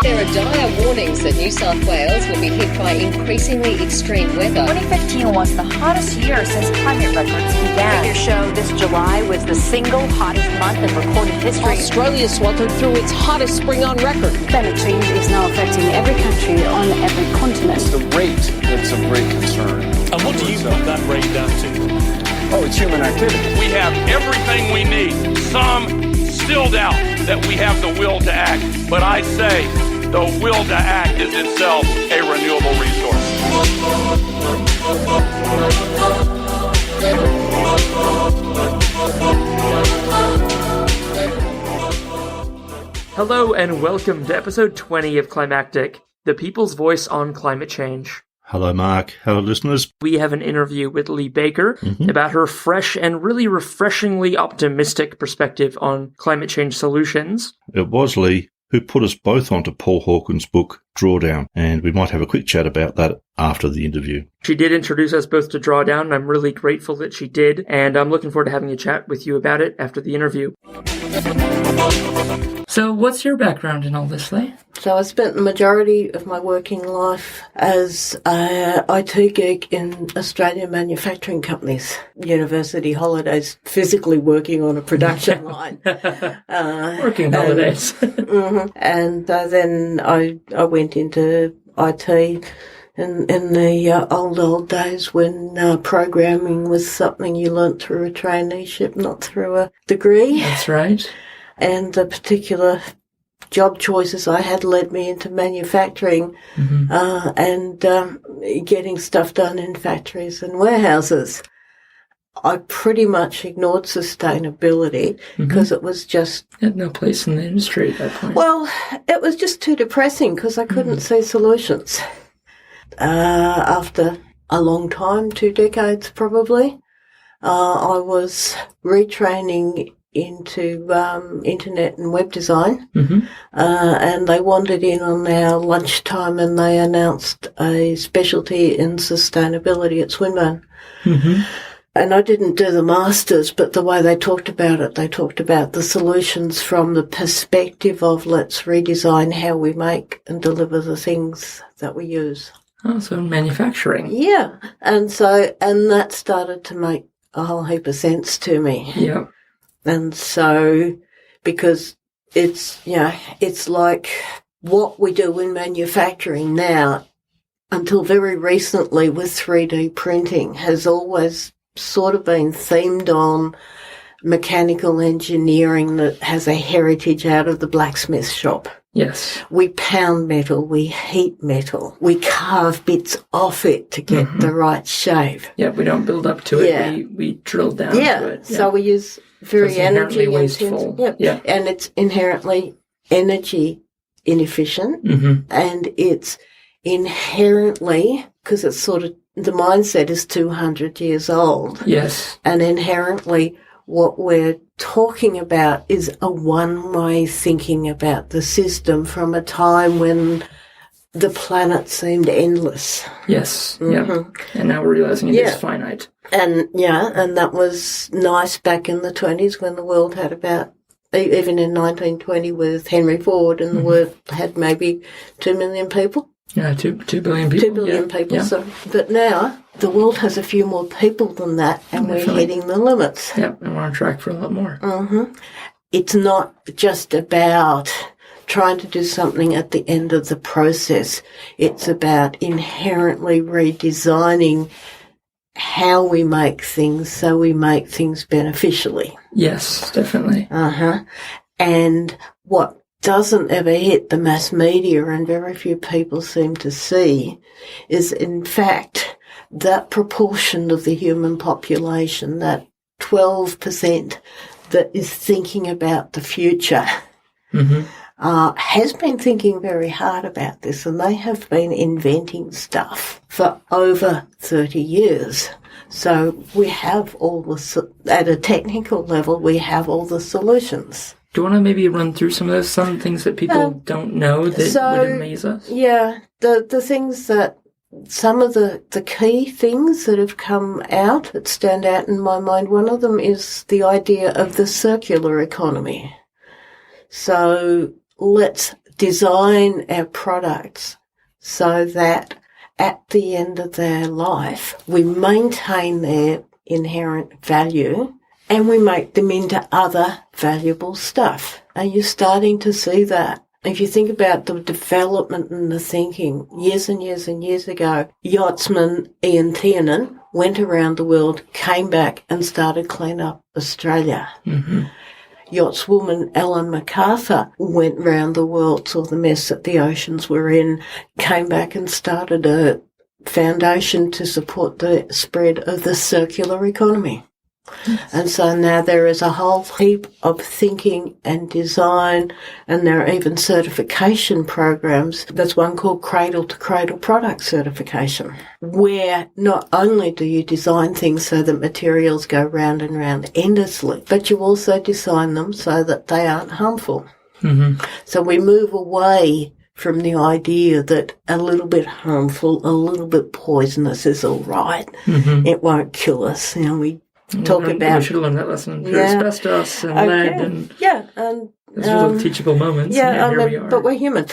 There are dire warnings that New South Wales will be hit by increasingly extreme weather. 2015 was the hottest year since climate records began. Figures show this July was the single hottest month in recorded history. Australia sweltered through its hottest spring on record. Climate change is now affecting every country on every continent. It's the rate that's of great concern. And what do you put that rate down to? Oh, it's human activity. We have everything we need. Some still doubt that we have the will to act, but I say the will to act is itself a renewable resource. Hello and welcome to episode 20 of Climactic, the people's voice on climate change. Hello, Mark. Hello, listeners. We have an interview with Leigh Baker about her fresh and really refreshingly optimistic perspective on climate change solutions. It was Leigh who put us both onto Paul Hawken's book, Drawdown, and we might have a quick chat about that after the interview. She did introduce us both to Drawdown, and I'm really grateful that she did, and I'm looking forward to having a chat with you about it after the interview. So what's your background in all this, Leigh? So I spent the majority of my working life as an IT geek in Australian manufacturing companies. University holidays, physically working on a production line. Working holidays. And then I went into IT in the old days when programming was something you learnt through a traineeship, not through a degree. That's right. And the particular job choices I had led me into manufacturing and getting stuff done in factories and warehouses. I pretty much ignored sustainability because it was just... Had no place in the industry at that point. Well, it was just too depressing because I couldn't see solutions. After a long time, 2 decades probably, I was retraining into internet and web design, and they wandered in on our lunchtime and they announced a specialty in sustainability at Swinburne. And I didn't do the masters, but the way they talked about it, they talked about the solutions from the perspective of let's redesign how we make and deliver the things that we use. Oh, so manufacturing. Yeah, and that started to make a whole heap of sense to me. Yeah. And so, because it's like what we do in manufacturing now, until very recently with 3D printing, has always sort of been themed on mechanical engineering that has a heritage out of the blacksmith shop. Yes. We pound metal, we heat metal, we carve bits off it to get the right shape. Yeah, we don't build up to it, we drill down to it. Yeah, so we use very energy wasteful. Yeah, and it's inherently energy inefficient, and it's inherently, because it's sort of, the mindset is 200 years old. Yes. And inherently what we're talking about is a one-way thinking about the system from a time when the planet seemed endless. Yes, yeah. And now we're realizing it is finite. And that was nice back in the 20s when the world had about, even in 1920 with Henry Ford, and the world had maybe 2 million people. Yeah, 2 billion people. 2 billion people. Yeah. So, but now the world has a few more people than that, and we're hitting the limits. Yep, and we're on track for a lot more. It's not just about trying to do something at the end of the process. It's about inherently redesigning how we make things so we make things beneficially. Yes, definitely. And what doesn't ever hit the mass media, and very few people seem to see, is in fact that proportion of the human population, that 12% that is thinking about the future, has been thinking very hard about this, and they have been inventing stuff for over 30 years. So we have at a technical level, we have all the solutions. Do you want to maybe run through some things that people don't know that would amaze us? Yeah, the things that, some of the key things that have come out that stand out in my mind, one of them is the idea of the circular economy. So let's design our products so that at the end of their life, we maintain their inherent value and we make them into other valuable stuff. And you're starting to see that. If you think about the development and the thinking, years and years and years ago, yachtsman Ian Tiernan went around the world, came back and started clean up Australia. Mm-hmm. Yachtswoman Ellen MacArthur went round the world, saw the mess that the oceans were in, came back and started a foundation to support the spread of the circular economy. Yes. And so now there is a whole heap of thinking and design, and there are even certification programs. There's one called Cradle to Cradle Product Certification, where not only do you design things so that materials go round and round endlessly, but you also design them so that they aren't harmful. Mm-hmm. So we move away from the idea that a little bit harmful, a little bit poisonous is all right. Mm-hmm. It won't kill us. You know, we talk about... We should have learned that lesson. There's asbestos and lead and... Yeah, and... Those are little teachable moments. Yeah, here we are. but we're human.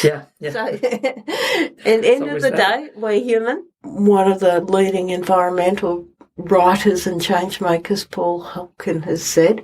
Yeah. So, at the end of the day, we're human. One of the leading environmental writers and change makers, Paul Hopkin, has said,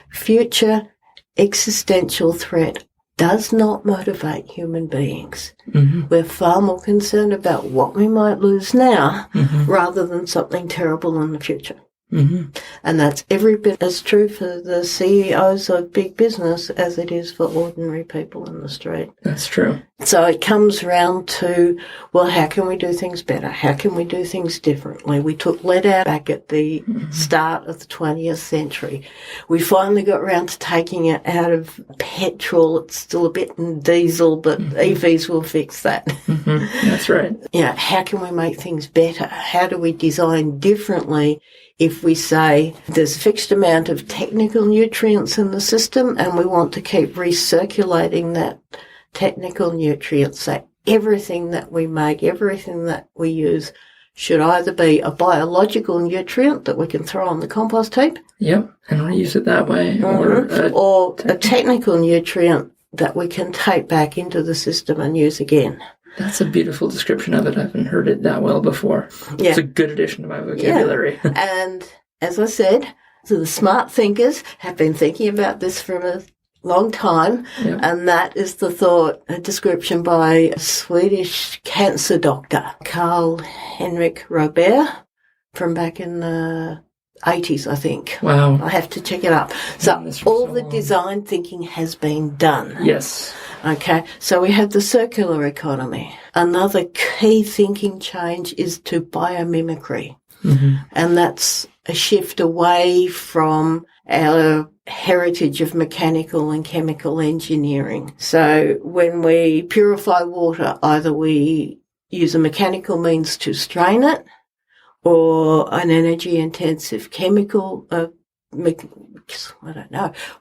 future existential threat does not motivate human beings. Mm-hmm. We're far more concerned about what we might lose now rather than something terrible in the future. Mm-hmm. And that's every bit as true for the CEOs of big business as it is for ordinary people in the street. That's true. So it comes round to, well, how can we do things better? How can we do things differently? We took lead out back at the start of the 20th century. We finally got round to taking it out of petrol. It's still a bit in diesel, but EVs will fix that. Mm-hmm. That's right. How can we make things better? How do we design differently? If we say there's a fixed amount of technical nutrients in the system and we want to keep recirculating that technical nutrients, so everything that we make, everything that we use should either be a biological nutrient that we can throw on the compost heap. Yep, and reuse it that way. Or a technical nutrient that we can take back into the system and use again. That's a beautiful description of it. I haven't heard it that well before. Yeah. It's a good addition to my vocabulary. Yeah. And as I said, so the smart thinkers have been thinking about this for a long time, and that is the thought, a description by a Swedish cancer doctor, Carl Henrik Robert, from back in the 80s, I think. Wow. I have to check it up. So all the design thinking has been done. Yes. Okay, so we have the circular economy. Another key thinking change is to biomimicry. Mm-hmm. And that's a shift away from our heritage of mechanical and chemical engineering. So when we purify water, either we use a mechanical means to strain it or an energy-intensive chemical,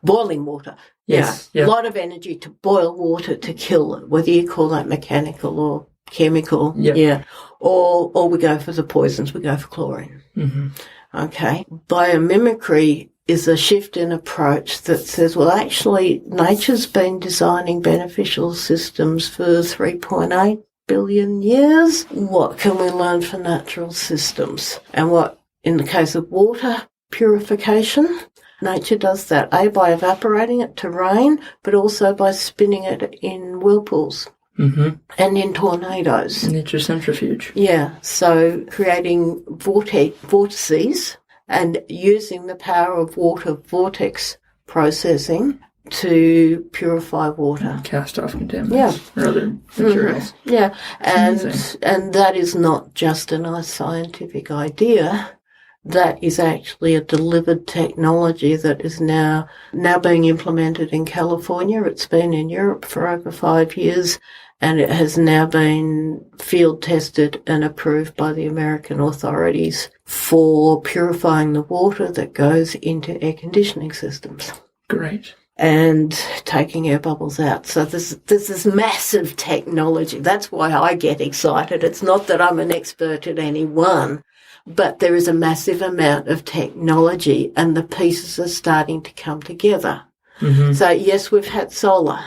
boiling water. Yes. Yeah. A lot of energy to boil water to kill it, whether you call that mechanical or chemical. Yep. Yeah. Or we go for the poisons, we go for chlorine. Mm-hmm. Okay. Biomimicry is a shift in approach that says, well, actually, nature's been designing beneficial systems for 3.8 billion years. What can we learn from natural systems? And what, in the case of water purification, nature does that, by evaporating it to rain, but also by spinning it in whirlpools and in tornadoes. Nature's centrifuge. Yeah, so creating vortices and using the power of water vortex processing to purify water. Cast off contaminants or other materials. Yeah, and that is not just a nice scientific idea. That is actually a delivered technology that is now being implemented in California. It's been in Europe for over 5 years, and it has now been field tested and approved by the American authorities for purifying the water that goes into air conditioning systems. Great. And taking air bubbles out. So there's this massive technology. That's why I get excited. It's not that I'm an expert at any one, but there is a massive amount of technology and the pieces are starting to come together. Mm-hmm. So yes, we've had solar,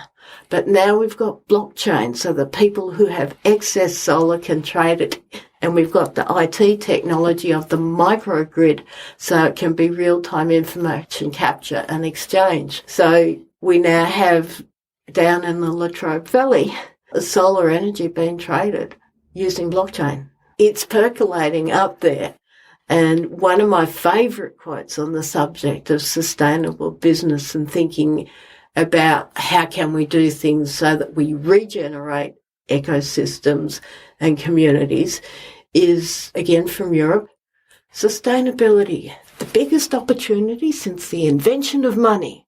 But now we've got blockchain, so the people who have excess solar can trade it. And we've got the IT technology of the microgrid, so it can be real-time information capture and exchange. So we now have, down in the Latrobe Valley, solar energy being traded using blockchain. It's percolating up there. And one of my favourite quotes on the subject of sustainable business and thinking about how can we do things so that we regenerate ecosystems and communities is, again from Europe, sustainability, the biggest opportunity since the invention of money.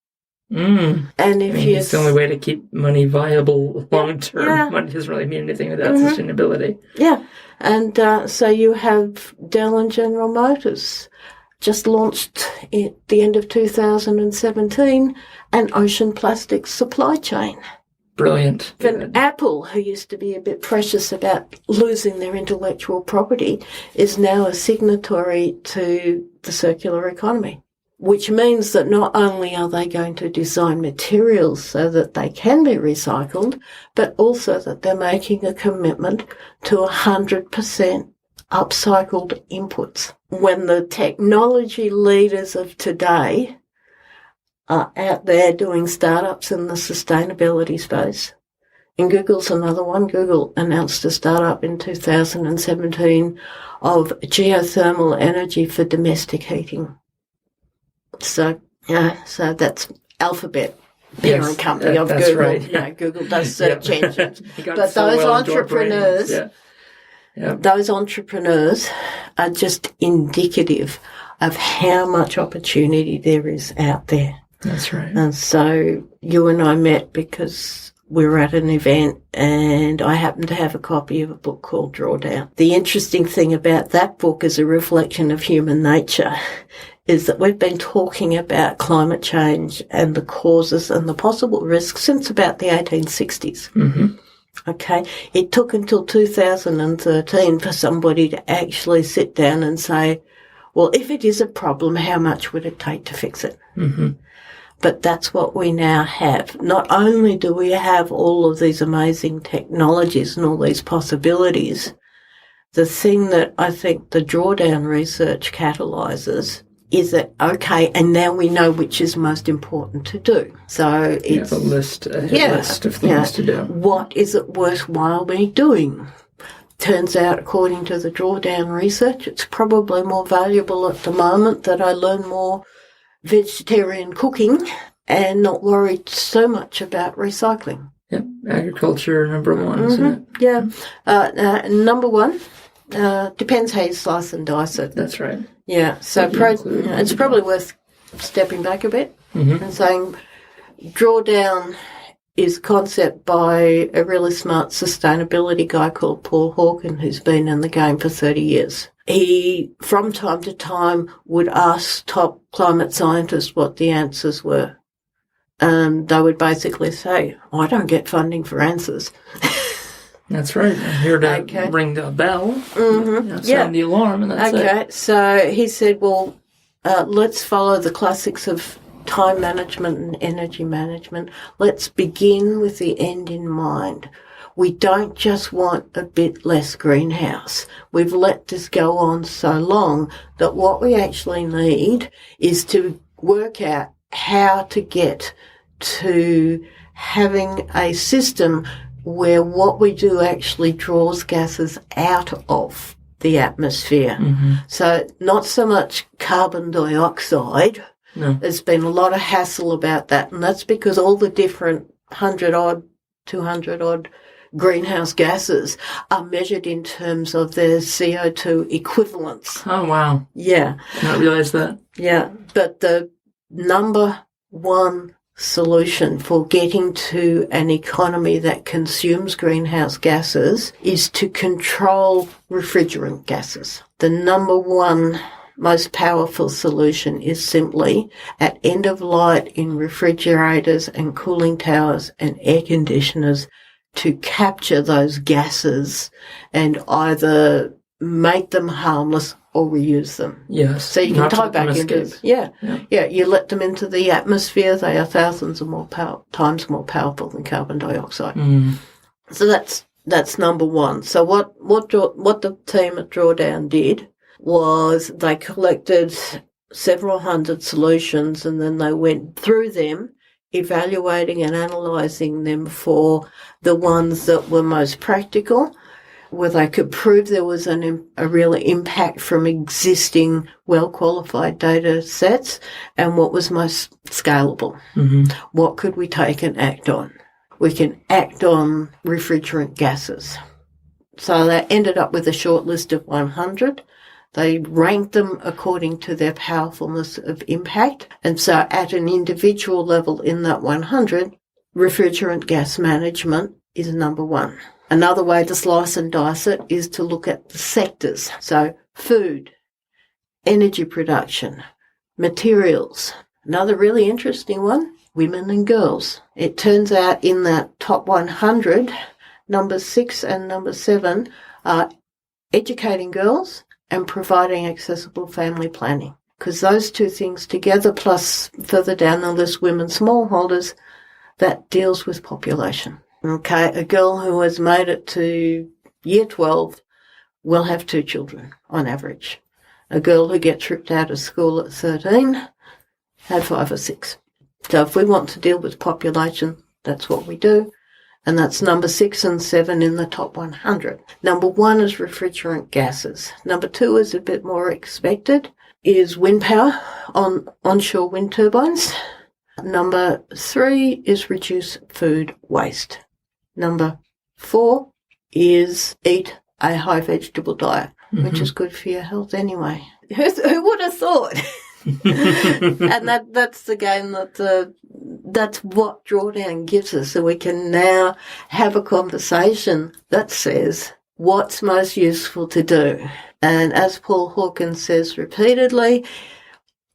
And if it's the only way to keep money viable long term. Money doesn't really mean anything without sustainability. Yeah. And so you have Dell and General Motors just launched at the end of 2017 an ocean plastics supply chain. Brilliant. And Apple, who used to be a bit precious about losing their intellectual property, is now a signatory to the circular economy, which means that not only are they going to design materials so that they can be recycled, but also that they're making a commitment to 100% upcycled inputs. When the technology leaders of today are out there doing startups in the sustainability space, and Google's another one. Google announced a startup in 2017 of geothermal energy for domestic heating. So that's Alphabet, parent company of that's Google. right. Google does search engines. But those entrepreneurs, those entrepreneurs are just indicative of how much opportunity there is out there. That's right. And so you and I met because we were at an event and I happened to have a copy of a book called Drawdown. The interesting thing about that book as a reflection of human nature is that we've been talking about climate change and the causes and the possible risks since about the 1860s. Mm-hmm. Okay. It took until 2013 for somebody to actually sit down and say, well, if it is a problem, how much would it take to fix it? Mm-hmm. But that's what we now have. Not only do we have all of these amazing technologies and all these possibilities, the thing that I think the Drawdown research catalyses is that, okay, and now we know which is most important to do. So it's a list of things to do. What is it worthwhile me doing? Turns out, according to the Drawdown research, it's probably more valuable at the moment that I learn more vegetarian cooking and not worried so much about recycling. Yep, agriculture number one, isn't it? Yeah. Number one, depends how you slice and dice it. That's right. Yeah, so it's probably worth stepping back a bit and saying Drawdown is a concept by a really smart sustainability guy called Paul Hawken, who's been in the game for 30 years. He, from time to time, would ask top climate scientists what the answers were. And they would basically say, I don't get funding for answers. That's right. I'm here to ring the bell, sound the alarm, and that's it. Okay, so he said, well, let's follow the classics of time management and energy management. Let's begin with the end in mind. We don't just want a bit less greenhouse. We've let this go on so long that what we actually need is to work out how to get to having a system where what we do actually draws gases out of the atmosphere. Mm-hmm. So not so much carbon dioxide. No. There's been a lot of hassle about that, and that's because all the different 100-odd, 200-odd greenhouse gases are measured in terms of their CO2 equivalents. Oh, wow. Yeah. Did not realize that. Yeah, but the number one solution for getting to an economy that consumes greenhouse gases is to control refrigerant gases. The number one most powerful solution is simply at end of life in refrigerators and cooling towers and air conditioners to capture those gases and either make them harmless or reuse them. Yes. So you can Not to tie let them back into escape. yeah. You let them into the atmosphere. They are thousands of times more powerful than carbon dioxide. So that's number one. So what the team at Drawdown did was they collected several hundred solutions, and then they went through them, evaluating and analysing them for the ones that were most practical, where they could prove there was a real impact from existing well-qualified data sets, and what was most scalable. What could we take and act on? We can act on refrigerant gases. So they ended up with a short list of 100. They ranked them according to their powerfulness of impact. And so at an individual level in that 100, refrigerant gas management is number one. Another way to slice and dice it is to look at the sectors. So food, energy production, materials. Another really interesting one, women and girls. It turns out in that top 100, number 6 and number 7 are educating girls and providing accessible family planning. Because those two things together, plus further down the list, women smallholders, that deals with population. Okay, a girl who has made it to year 12 will have 2 children on average. A girl who gets ripped out of school at 13 had 5 or 6. So if we want to deal with population, that's what we do. And that's number 6 and 7 in the top 100. Number 1 is refrigerant gases. Number 2 is a bit more expected, is wind power on onshore wind turbines. Number 3 is reduce food waste. Number 4 is eat a high vegetable diet, which is good for your health anyway. Who would have thought? And that's the game that's what Drawdown gives us. So we can now have a conversation that says what's most useful to do. And as Paul Hawkins says repeatedly,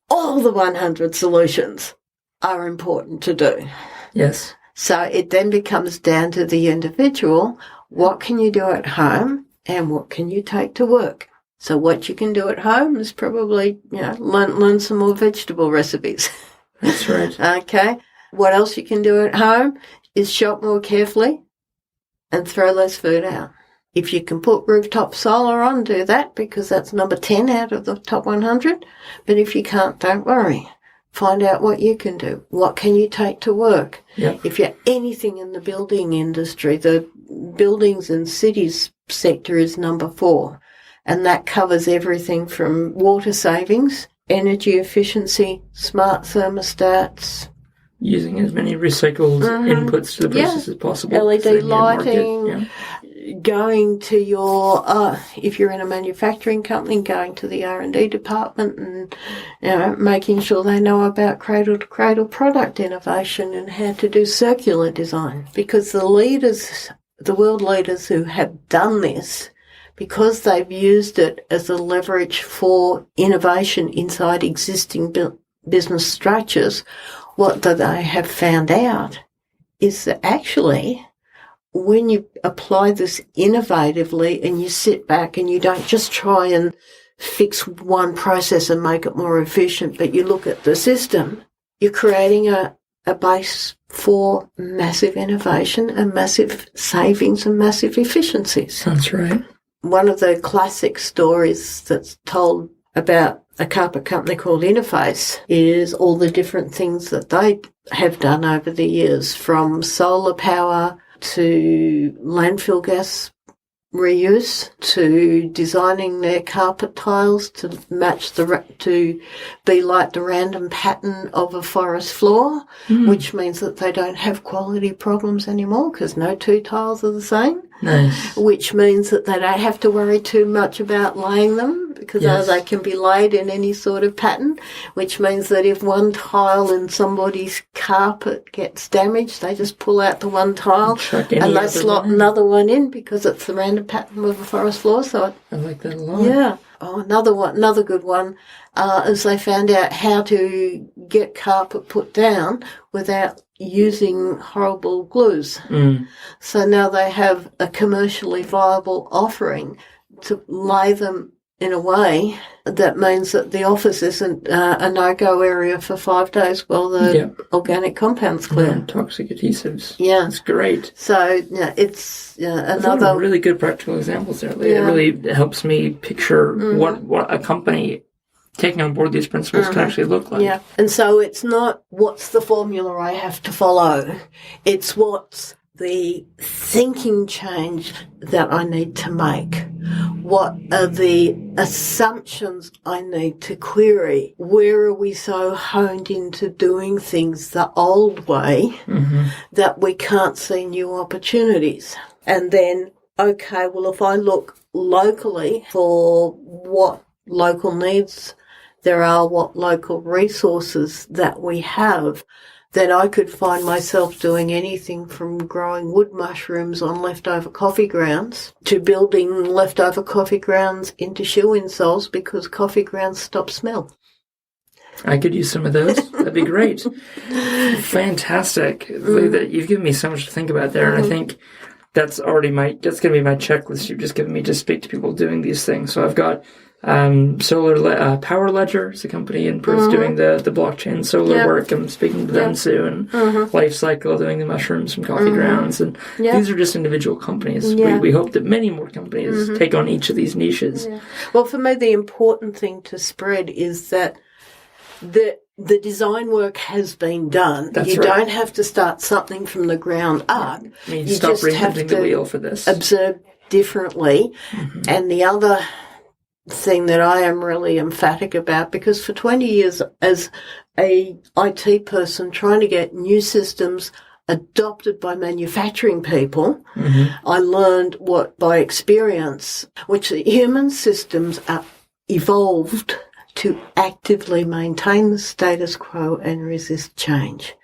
all the 100 solutions are important to do. Yes. So it then becomes down to the individual. What can you do at home and what can you take to work? So what you can do at home is probably, learn some more vegetable recipes. That's right. Okay. What else you can do at home is shop more carefully and throw less food out. If you can put rooftop solar on, do that, because that's number 10 out of the top 100. But if you can't, don't worry. Find out what you can do. What can you take to work? Yep. If you're anything in the building industry, the buildings and cities sector is number 4. And that covers everything from water savings, energy efficiency, smart thermostats. Using as many recycled inputs to the process as possible. LED lighting, going to your, if you're in a manufacturing company, going to the R&D department and, making sure they know about cradle-to-cradle product innovation and how to do circular design. Because the world leaders who have done this, because they've used it as a leverage for innovation inside existing business structures, what they have found out is that actually when you apply this innovatively and you sit back and you don't just try and fix one process and make it more efficient, but you look at the system, you're creating a base for massive innovation and massive savings and massive efficiencies. That's right. One of the classic stories that's told about a carpet company called Interface is all the different things that they have done over the years, from solar power to landfill gas reuse to designing their carpet tiles to match to be like the random pattern of a forest floor, which means that they don't have quality problems anymore because no 2 tiles are the same. Nice. Which means that they don't have to worry too much about laying them because they can be laid in any sort of pattern, which means that if one tile in somebody's carpet gets damaged, they just pull out the one tile and they slot another one in because it's the random pattern of a forest floor. So I like that a lot. Yeah. Oh, another good one is they found out how to get carpet put down without using horrible glues. So now they have a commercially viable offering to lay them in a way, that means that the office isn't a no-go area for 5 days while the organic compound's clear. Toxic adhesives. Yeah. That's great. So, it's another... really good practical examples there. It really helps me picture what a company taking on board these principles can actually look like. Yeah. And so it's not what's the formula I have to follow. It's what's the thinking change that I need to make. What are the assumptions I need to query? Where are we so honed into doing things the old way that we can't see new opportunities? And then, okay, well, if I look locally for what local needs there are, what local resources that we have, then I could find myself doing anything from growing wood mushrooms on leftover coffee grounds to building leftover coffee grounds into shoe insoles because coffee grounds stop smell. I could use some of those. That'd be great. Fantastic. You've given me so much to think about there, and I think that's going to be my checklist you've just given me to speak to people doing these things. So I've got Power Ledger is a company in Perth doing the blockchain solar work. I'm speaking to them soon. Life Cycle doing the mushrooms from coffee grounds. And these are just individual companies. We hope that many more companies take on each of these niches. Yeah. Well, for me, the important thing to spread is that the design work has been done. That's you right. don't have to start something from the ground up. You stop just have to the wheel for this. Observe differently. And the other thing that I am really emphatic about, because for 20 years as a IT person trying to get new systems adopted by manufacturing people, I learned by experience, which the human systems are evolved to actively maintain the status quo and resist change.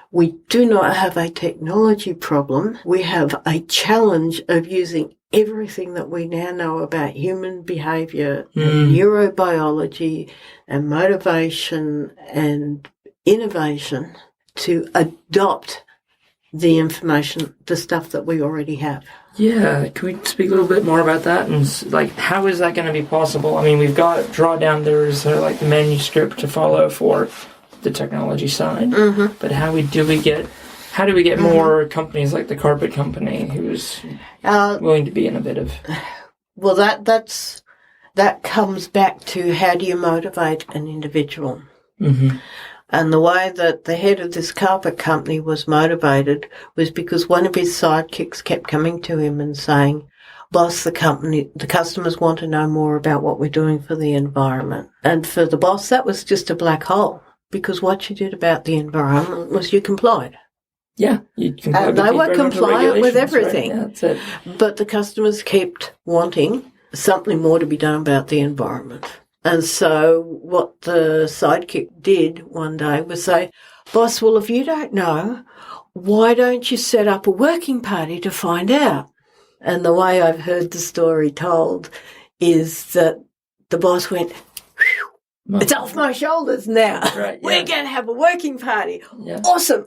We do not have a technology problem. We have a challenge of using everything that we now know about human behaviour and neurobiology and motivation and innovation to adopt the information, the stuff that we already have. Yeah, can we speak a little bit more about that? And how is that going to be possible? I mean, we've got Drawdown, there's the manuscript to follow for the technology side, but how do we get more companies like the carpet company who's willing to be innovative? Well, that comes back to how do you motivate an individual? And the way that the head of this carpet company was motivated was because one of his sidekicks kept coming to him and saying, "Boss, the customers want to know more about what we're doing for the environment." And for the boss, that was just a black hole, because what you did about the environment was you complied. Yeah, you complied. And they were compliant with everything. Right? Yeah, that's it. But the customers kept wanting something more to be done about the environment. And so what the sidekick did one day was say, "Boss, well, if you don't know, why don't you set up a working party to find out?" And the way I've heard the story told is that the boss went, "It's off my shoulders now. Right, We're going to have a working party. Yeah. Awesome.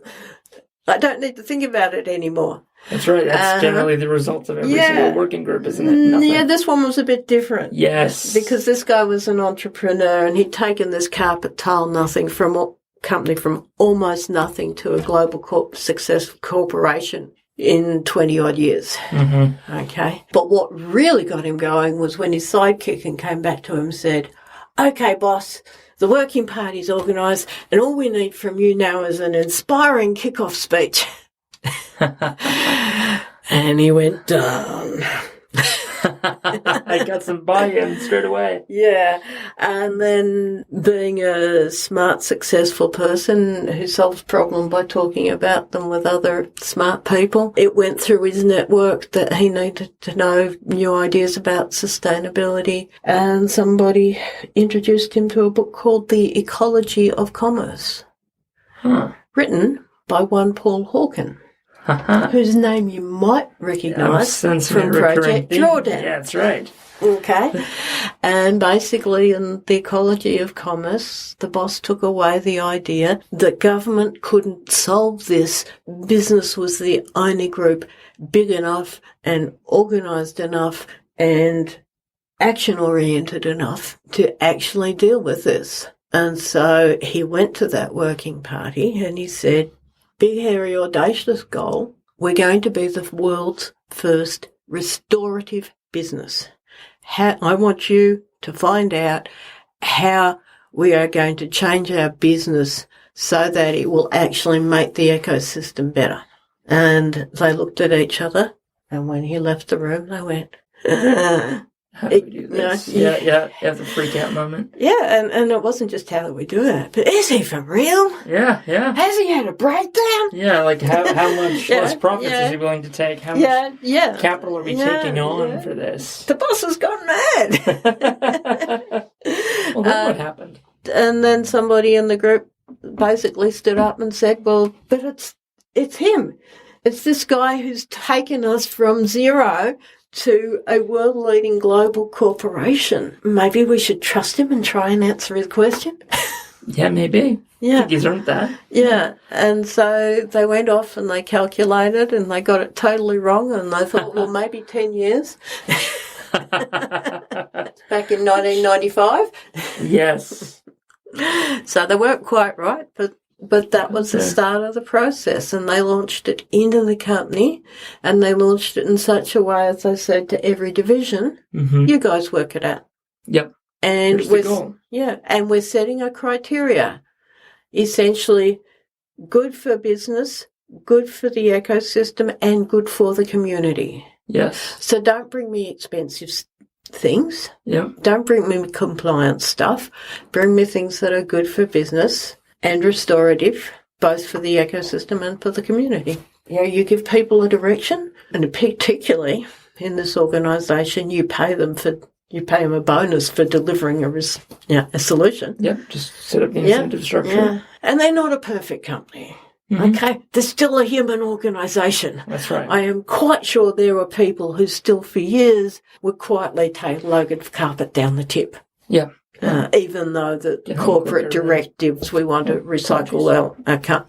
I don't need to think about it anymore." That's right. That's generally the result of every single working group, isn't it? Nothing. Yeah, this one was a bit different. Yes. Because this guy was an entrepreneur and he'd taken this carpet tile company from almost nothing to a global successful corporation in 20-odd years. Okay. But what really got him going was when his sidekick came back to him and said, "Okay, boss, the working party's organised and all we need from you now is an inspiring kick-off speech." And he went down. I got some buy-in straight away. Yeah. And then being a smart, successful person who solves problems by talking about them with other smart people, it went through his network that he needed to know new ideas about sustainability. And somebody introduced him to a book called The Ecology of Commerce, written by one Paul Hawken. Whose name you might recognise from Project Drawdown. Yeah, that's right. Okay. And basically in The Ecology of Commerce, the boss took away the idea that government couldn't solve this. Business was the only group big enough and organised enough and action-oriented enough to actually deal with this. And so he went to that working party and he said, big, hairy, audacious goal, we're going to be the world's first restorative business. I want you to find out how we are going to change our business so that it will actually make the ecosystem better. And they looked at each other, and when he left the room, they went, how do we do this? Yeah, you have the freak out moment. Yeah, and it wasn't just how do we do it, but is he for real? Yeah. Has he had a breakdown? Yeah, like how much less profits is he willing to take? How much capital are we taking on for this? The boss has gone mad. Well, then what happened? And then somebody in the group basically stood up and said, well, but it's him. It's this guy who's taken us from zero to a world-leading global corporation. Maybe we should trust him and try and answer his question. Yeah, maybe. Yeah. I think he's earned that. Yeah. And so they went off and they calculated and they got it totally wrong and they thought, well, maybe 10 years. Back in 1995. Yes. So they weren't quite right, but that was the start of the process, and they launched it into the company, and they launched it in such a way, as I said, to every division, you guys work it out. Yep. And we're setting a criteria, essentially good for business, good for the ecosystem, and good for the community. Yes. So don't bring me expensive things. Yep. Don't bring me compliance stuff. Bring me things that are good for business and restorative, both for the ecosystem and for the community. You give people a direction, and particularly in this organisation, you pay them a bonus for delivering a solution. Yep, just set up the incentive structure. Yeah. And they're not a perfect company. Okay, they're still a human organisation. That's right. I am quite sure there were people who still for years would quietly take Logan carpet down the tip. Yeah. Even though the corporate directives, we want to recycle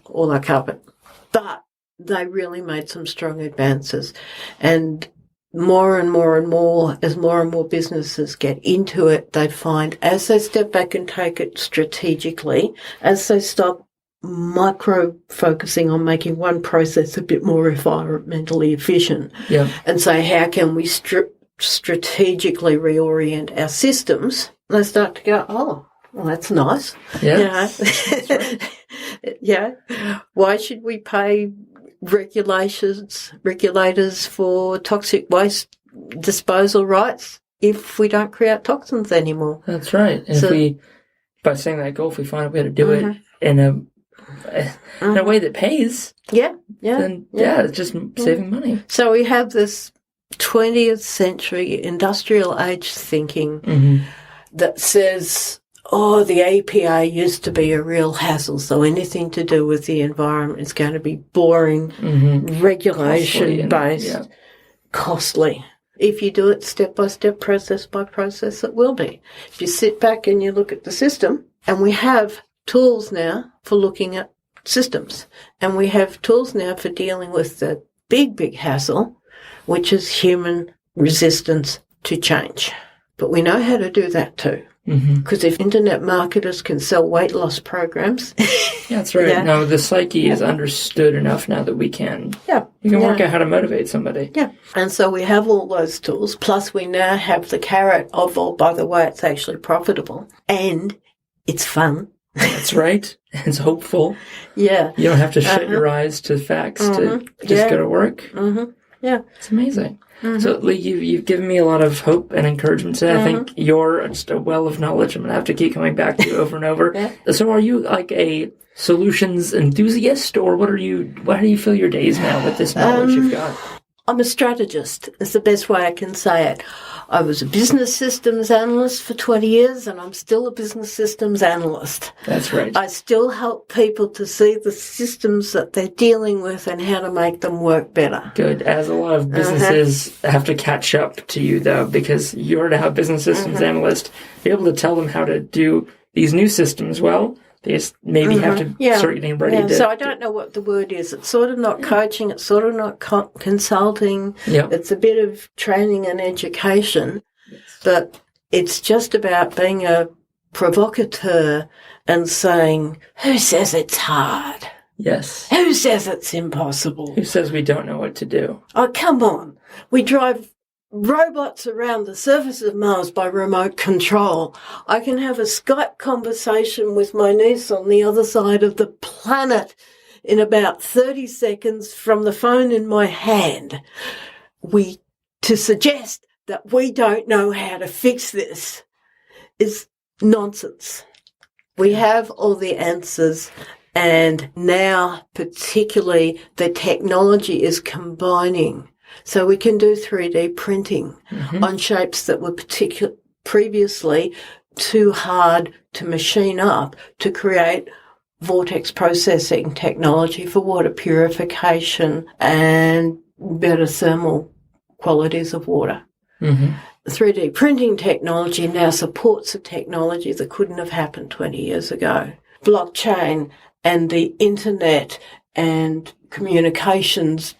all our carpet. But they really made some strong advances. And more and more and more, as more and more businesses get into it, they find as they step back and take it strategically, as they stop micro-focusing on making one process a bit more environmentally efficient, and say, how can we strategically reorient our systems, they start to go, oh, well, that's nice. Yeah. That's right. Yeah. Why should we pay regulators for toxic waste disposal rights if we don't create toxins anymore? That's right. And by setting that goal, if we find a way to do it in a way that pays, then it's just saving money. So we have this 20th century industrial age thinking that says, oh, the EPA used to be a real hassle, so anything to do with the environment is going to be boring, regulation-based, costly. If you do it step by step, process by process, it will be. If you sit back and you look at the system, and we have tools now for looking at systems, and we have tools now for dealing with the big hassle, which is human resistance to change. But we know how to do that too. Because if internet marketers can sell weight loss programs... That's right. No, the psyche is understood enough now that we can... We can work out how to motivate somebody. Yeah. And so we have all those tools, plus we now have the carrot of, oh, by the way, it's actually profitable. And it's fun. That's right. It's hopeful. Yeah. You don't have to shut your eyes to facts to just go to work. Yeah. It's amazing. So, Leigh, you've given me a lot of hope and encouragement today. I think you're just a well of knowledge. I'm going to have to keep coming back to you over and over. So are you like a solutions enthusiast, or how do you fill your days now with this knowledge you've got? I'm a strategist. It's the best way I can say it. I was a business systems analyst for 20 years, and I'm still a business systems analyst. That's right. I still help people to see the systems that they're dealing with and how to make them work better. Good. As a lot of businesses have to catch up to you, though, because you're now a business systems analyst. You're able to tell them how to do these new systems well. They just maybe have to start getting ready to... So I don't know what the word is. It's sort of not coaching. It's sort of not consulting. Yep. It's a bit of training and education. But it's just about being a provocateur and saying, who says it's hard? Yes. Who says it's impossible? Who says we don't know what to do? Oh, come on. We drive robots around the surface of Mars by remote control. I can have a Skype conversation with my niece on the other side of the planet in about 30 seconds from the phone in my hand. To suggest that we don't know how to fix this is nonsense. We have all the answers, and now particularly the technology is combining. So we can do 3D printing on shapes that were previously too hard to machine up to create vortex processing technology for water purification and better thermal qualities of water. 3D printing technology now supports a technology that couldn't have happened 20 years ago. Blockchain and the internet and communications,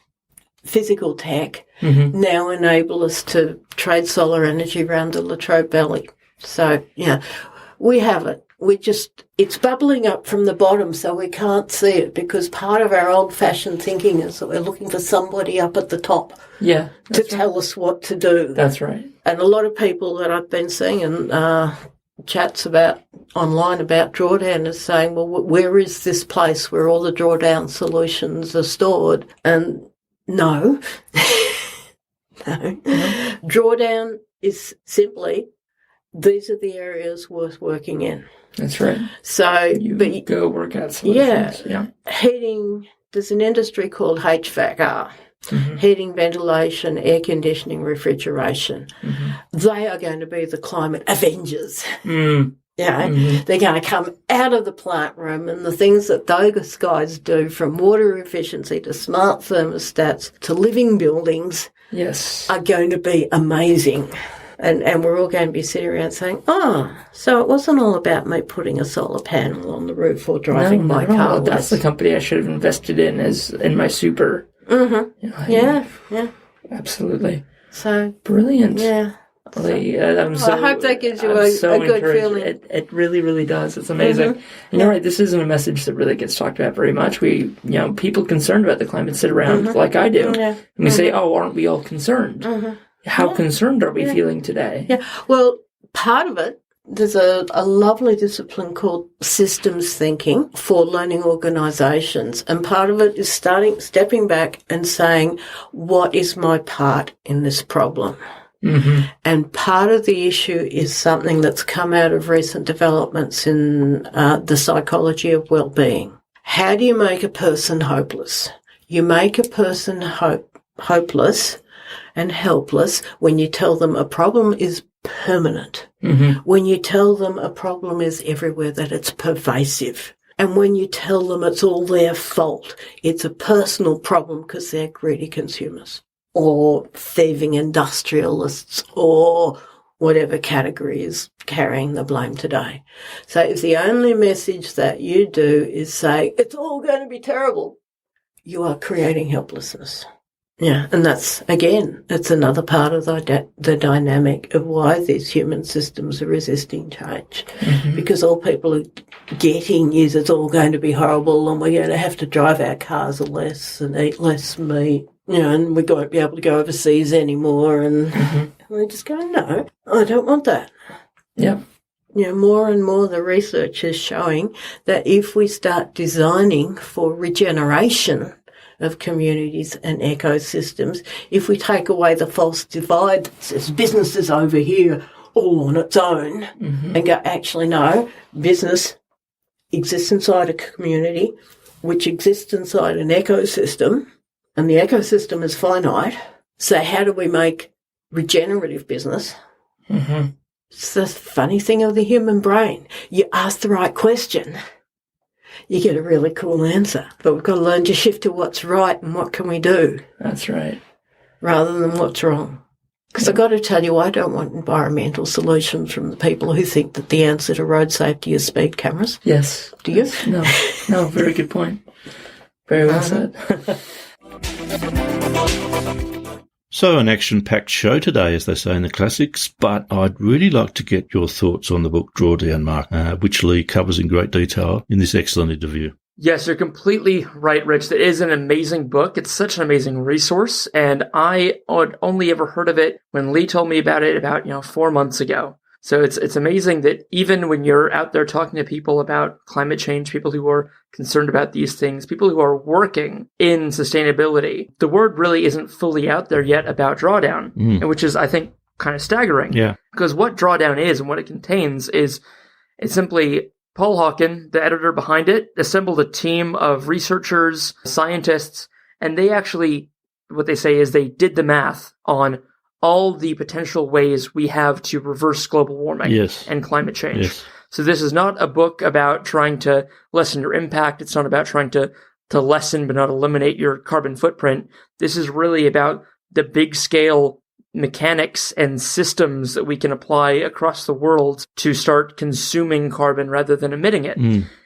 physical tech, now enable us to trade solar energy around the Latrobe Valley. So, we have it. It's bubbling up from the bottom, so we can't see it, because part of our old-fashioned thinking is that we're looking for somebody up at the top to tell us what to do. That's right. And a lot of people that I've been seeing in chats online about drawdown is saying, well, where is this place where all the drawdown solutions are stored? And no. No. Drawdown is simply, these are the areas worth working in. That's right. So, but go work out solutions. Yeah. Heating, there's an industry called HVAC, heating, ventilation, air conditioning, refrigeration. They are going to be the climate avengers. They're going to come out of the plant room, and the things that those guys do, from water efficiency to smart thermostats to living buildings, are going to be amazing. And we're all going to be sitting around saying, so it wasn't all about me putting a solar panel on the roof or driving my car. That's the company I should have invested in my super. Absolutely. So brilliant. Yeah. Leigh, I hope that gives you a good feeling. It really, really does. It's amazing. And you're right, this isn't a message that really gets talked about very much. People concerned about the climate sit around like I do. And we say, aren't we all concerned? How concerned are we feeling today? Yeah. Well, part of it, there's a lovely discipline called systems thinking for learning organisations. And part of it is stepping back and saying, what is my part in this problem? And part of the issue is something that's come out of recent developments in the psychology of well-being. How do you make a person hopeless? You make a person hopeless and helpless when you tell them a problem is permanent, when you tell them a problem is everywhere, that it's pervasive, and when you tell them it's all their fault, it's a personal problem because they're greedy consumers or thieving industrialists or whatever category is carrying the blame today. So if the only message that you do is say, it's all going to be terrible, you are creating helplessness. Yeah, and that's, again, it's another part of the dynamic of why these human systems are resisting change. Because all people are getting is it's all going to be horrible and we're going to have to drive our cars less and eat less meat, and we won't be able to go overseas anymore. And we're just going, no, I don't want that. Yep. More and more the research is showing that if we start designing for regeneration of communities and ecosystems, if we take away the false divide that says business is over here all on its own and go, actually, no, business exists inside a community, which exists inside an ecosystem, and the ecosystem is finite. So how do we make regenerative business? It's the funny thing of the human brain. You ask the right question, you get a really cool answer. But we've got to learn to shift to what's right and what can we do. That's right. Rather than what's wrong. Because I've got to tell you, I don't want environmental solutions from the people who think that the answer to road safety is speed cameras. Yes. Do you? No, very good point. Very well said. So an action-packed show today, as they say in the classics, but I'd really like to get your thoughts on the book Drawdown, Mark, which Leigh covers in great detail in this excellent interview. Yes, you're completely right, Rich. That is an amazing book. It's such an amazing resource, and I had only ever heard of it when Leigh told me about it about 4 months ago. So it's amazing that even when you're out there talking to people about climate change, people who are concerned about these things, people who are working in sustainability, the word really isn't fully out there yet about Drawdown, and which is, I think, kind of staggering. Yeah. Because what Drawdown is and what it contains is it's simply Paul Hawken, the editor behind it, assembled a team of researchers, scientists, and they actually, what they say is they did the math on all the potential ways we have to reverse global warming and climate change. Yes. So this is not a book about trying to lessen your impact. It's not about trying to lessen but not eliminate your carbon footprint. This is really about the big scale mechanics and systems that we can apply across the world to start consuming carbon rather than emitting it.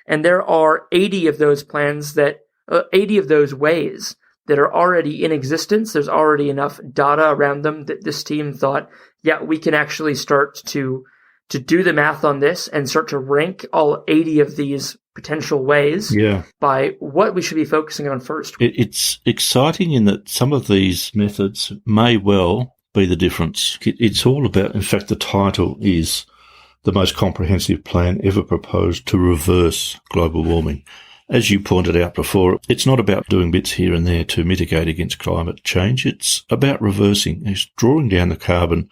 And there are 80 of those plans 80 of those ways that are already in existence. There's already enough data around them that this team thought, yeah, we can actually start to do the math on this and start to rank all 80 of these potential ways by what we should be focusing on first. It's exciting in that some of these methods may well be the difference. It's all about, in fact, the title is the most comprehensive plan ever proposed to reverse global warming. As you pointed out before, it's not about doing bits here and there to mitigate against climate change. It's about reversing. It's drawing down the carbon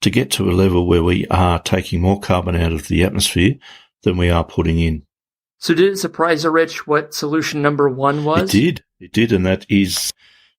to get to a level where we are taking more carbon out of the atmosphere than we are putting in. So did it surprise you, Rich, what solution number 1 was? It did, and that is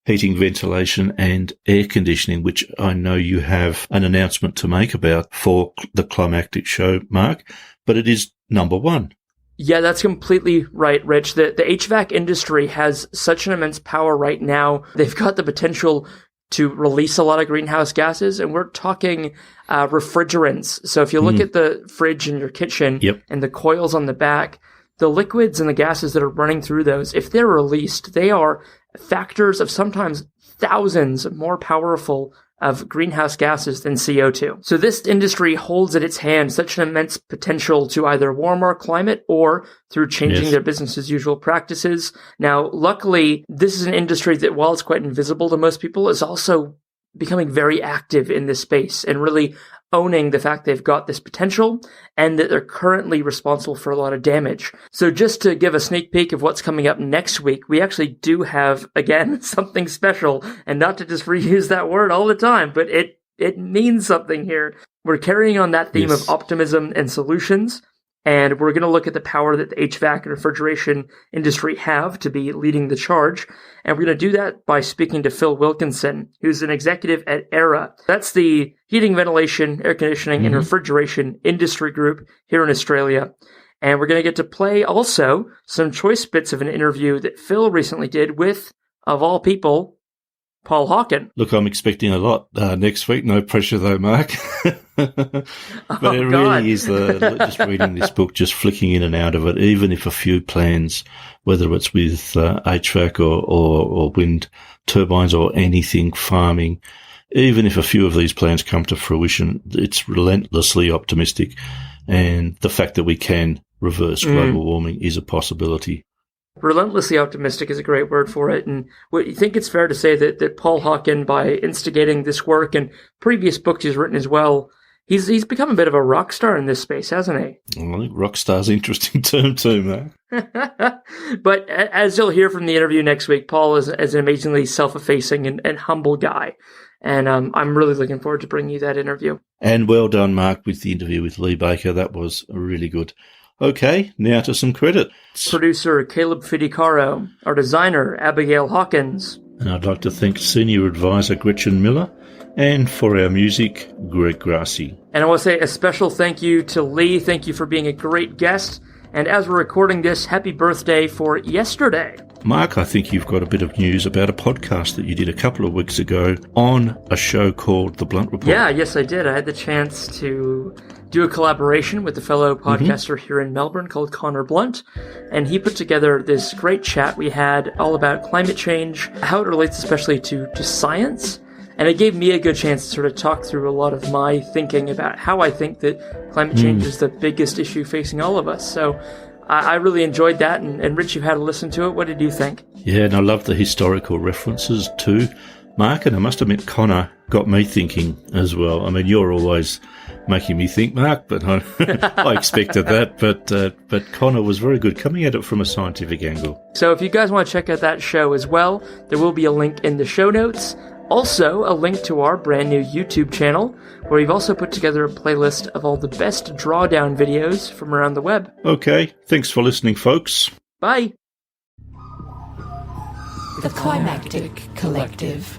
heating, ventilation and air conditioning, which I know you have an announcement to make about for the Climactic show, Mark, but it is number 1. Yeah, that's completely right, Rich. The HVAC industry has such an immense power right now. They've got the potential to release a lot of greenhouse gases, and we're talking refrigerants. So if you look at the fridge in your kitchen and the coils on the back, the liquids and the gases that are running through those, if they're released, they are factors of sometimes thousands more powerful of greenhouse gases than CO2. So this industry holds at its hand such an immense potential to either warm our climate or through changing their business as usual practices. Now, luckily, this is an industry that, while it's quite invisible to most people, is also becoming very active in this space and really owning the fact they've got this potential and that they're currently responsible for a lot of damage. So just to give a sneak peek of what's coming up next week, we actually do have, again, something special, and not to just reuse that word all the time, but it means something here. We're carrying on that theme of optimism and solutions, and we're going to look at the power that the HVAC and refrigeration industry have to be leading the charge. And we're going to do that by speaking to Phil Wilkinson, who's an executive at ERA. That's the heating, ventilation, air conditioning, and refrigeration industry group here in Australia. And we're going to get to play also some choice bits of an interview that Phil recently did with, of all people, Paul Hawken. Look, I'm expecting a lot next week. No pressure though, Mark. But it really is just reading this book, just flicking in and out of it, even if a few plans, whether it's with HVAC or wind turbines or anything, farming, even if a few of these plans come to fruition, it's relentlessly optimistic. And the fact that we can reverse global warming is a possibility. Relentlessly optimistic is a great word for it. And what you think it's fair to say that Paul Hawken, by instigating this work and previous books he's written as well, he's become a bit of a rock star in this space, hasn't he? Well, I think rock star's an interesting term too, man. But as you'll hear from the interview next week, Paul is an amazingly self-effacing and humble guy. And I'm really looking forward to bringing you that interview. And well done, Mark, with the interview with Leigh Baker. That was really good. Okay, now to some credit. Producer Caleb Fidecaro, our designer Abigail Hawkins. And I'd like to thank Senior Advisor Gretchen Miller, and for our music, Greg Grassi. And I want to say a special thank you to Leigh. Thank you for being a great guest. And as we're recording this, happy birthday for yesterday. Mark, I think you've got a bit of news about a podcast that you did a couple of weeks ago on a show called The Blunt Report. Yeah, yes, I did. I had the chance to do a collaboration with a fellow podcaster here in Melbourne called Connor Blunt, and he put together this great chat we had all about climate change, how it relates especially to science, And it gave me a good chance to sort of talk through a lot of my thinking about how I think that climate change is the biggest issue facing all of us. So I really enjoyed that. And Rich, you've had to listen to it. What did you think? Yeah, and I love the historical references too, Mark. And I must admit, Connor got me thinking as well. I mean, you're always making me think, Mark, but I expected that. But Connor was very good coming at it from a scientific angle. So if you guys want to check out that show as well, there will be a link in the show notes. Also, a link to our brand new YouTube channel, where we've also put together a playlist of all the best drawdown videos from around the web. Okay, thanks for listening, folks. Bye. The Climactic Collective.